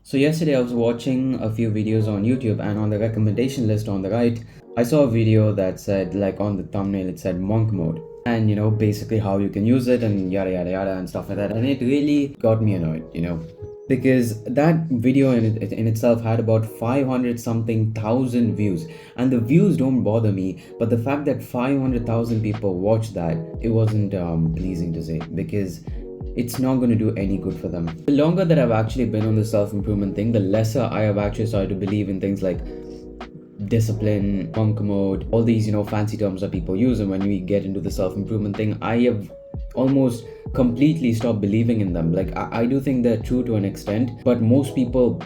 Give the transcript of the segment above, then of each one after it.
So yesterday I was watching a few videos on YouTube, and on the recommendation list on the right, I saw a video that said, like, on the thumbnail it said monk mode. And basically how you can use it and yada yada yada and stuff like that. And it really got me annoyed. Because that video in itself had about 500 something thousand views, and the views don't bother me, but the fact that 500,000 people watched that, it wasn't pleasing to say, because it's not going to do any good for them. The longer that I've actually been on the self-improvement thing, the lesser I have actually started to believe in things like discipline, monk mode, all these fancy terms that people use. And when we get into the self-improvement thing, I have almost completely stopped believing in them. Like, I do think they're true to an extent, but most people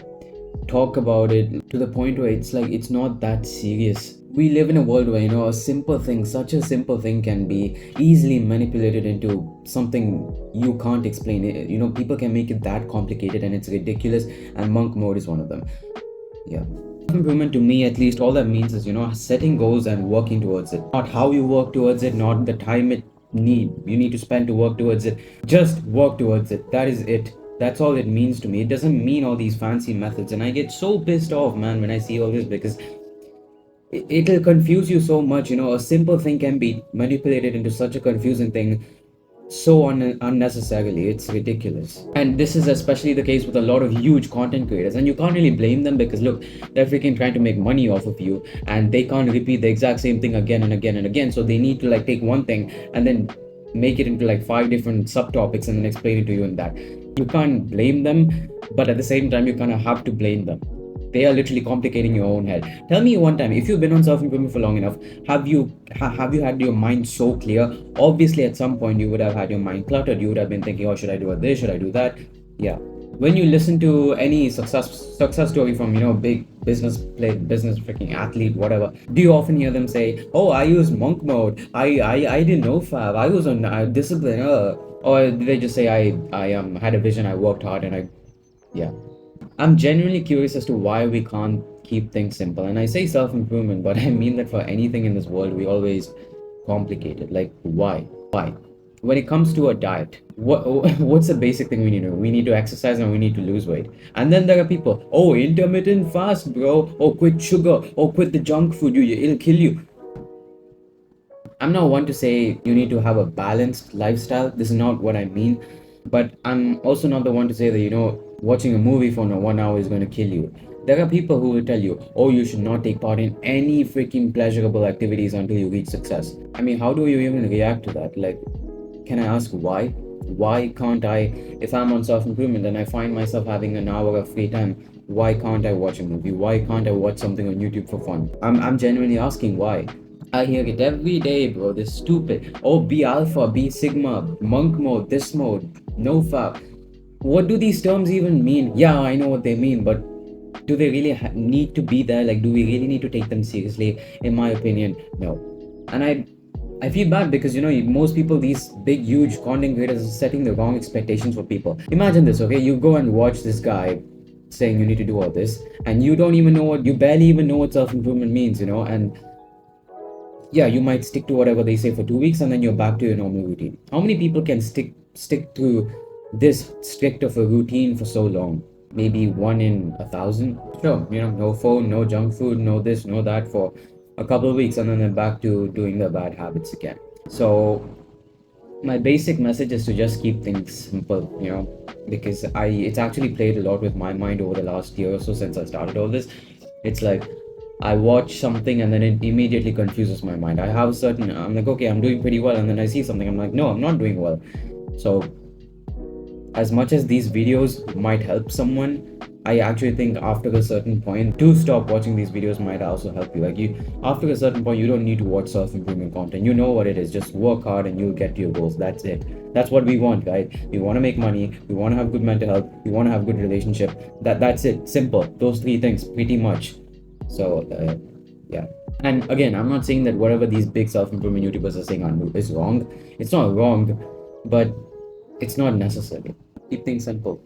talk about it to the point where it's like it's not that serious. We live in a world where such a simple thing can be easily manipulated into something you can't explain it. People can make it that complicated, and it's ridiculous, and monk mode is one of them. Yeah. Improvement, to me at least, all that means is setting goals and working towards it. Not how you work towards it, not the time you need to spend to work towards it. Just work towards it. That is it. That's all it means to me. It doesn't mean all these fancy methods. And I get so pissed off, man, when I see all this, because it'll confuse you so much. A simple thing can be manipulated into such a confusing thing so unnecessarily. It's ridiculous. And this is especially the case with a lot of huge content creators, and you can't really blame them, because look, they're freaking trying to make money off of you, and they can't repeat the exact same thing again and again and again. So they need to take one thing and then make it into 5 different subtopics and then explain it to you in that. You can't blame them, but at the same time you kind of have to blame them. They are literally complicating your own head. Tell me one time, if you've been on self-improvement for long enough, have you had your mind so clear? Obviously at some point you would have had your mind cluttered. You would have been thinking, oh, should I do this, should I do that? Yeah. When you listen to any success story from big business freaking athlete, whatever, do you often hear them say, oh, I use monk mode, I did no fab, I was on discipline, or did they just say, I had a vision, I worked hard, and yeah. I'm genuinely curious as to why we can't keep things simple. And I say self-improvement, but I mean that for anything in this world, we always complicate it. Like, why? Why? When it comes to a diet, what's the basic thing we need to do? We need to exercise and we need to lose weight. And then there are people, oh, intermittent fast, bro. Oh, quit sugar. Oh, quit the junk food. It'll kill you. I'm not one to say you need to have a balanced lifestyle. This is not what I mean. But I'm also not the one to say that, watching a movie for 1 hour is going to kill you. There are people who will tell you, oh, you should not take part in any freaking pleasurable activities until you reach success. I mean, how do you even react to that? Like, can I ask why? Why can't I, if I'm on self-improvement and I find myself having an hour of free time, why can't I watch a movie? Why can't I watch something on YouTube for fun? I'm genuinely asking why. I hear it every day, bro. This stupid. Oh, be alpha, be sigma, monk mode, this mode, no fab. What do these terms even mean? Yeah, I know what they mean, but do they really need to be there? Like, do we really need to take them seriously? In my opinion, no. And I feel bad because most people, these big huge content creators, are setting the wrong expectations for people. Imagine this, okay? You go and watch this guy saying you need to do all this, and you barely even know what self-improvement means, and yeah, you might stick to whatever they say for 2 weeks, and then you're back to your normal routine. How many people can stick to this strict of a routine for so long? Maybe 1 in 1,000. Sure, no phone, no junk food, no this, no that for a couple of weeks, and then they're back to doing their bad habits again. So my basic message is to just keep things simple, because it's actually played a lot with my mind over the last year or so since I started all this. It's like I watch something and then it immediately confuses my mind. I'm like, okay, I'm doing pretty well, and then I see something, I'm like, no, I'm not doing well. So as much as these videos might help someone, I actually think after a certain point, to stop watching these videos might also help you. Like, after a certain point, you don't need to watch self-improvement content. You know what it is. Just work hard and you'll get to your goals. That's it. That's what we want, right? We want to make money. We want to have good mental health. We want to have good relationship. That's it. Simple. Those 3 things, pretty much. So, yeah. And again, I'm not saying that whatever these big self-improvement YouTubers are saying is wrong. It's not wrong, but it's not necessary. Keep things simple.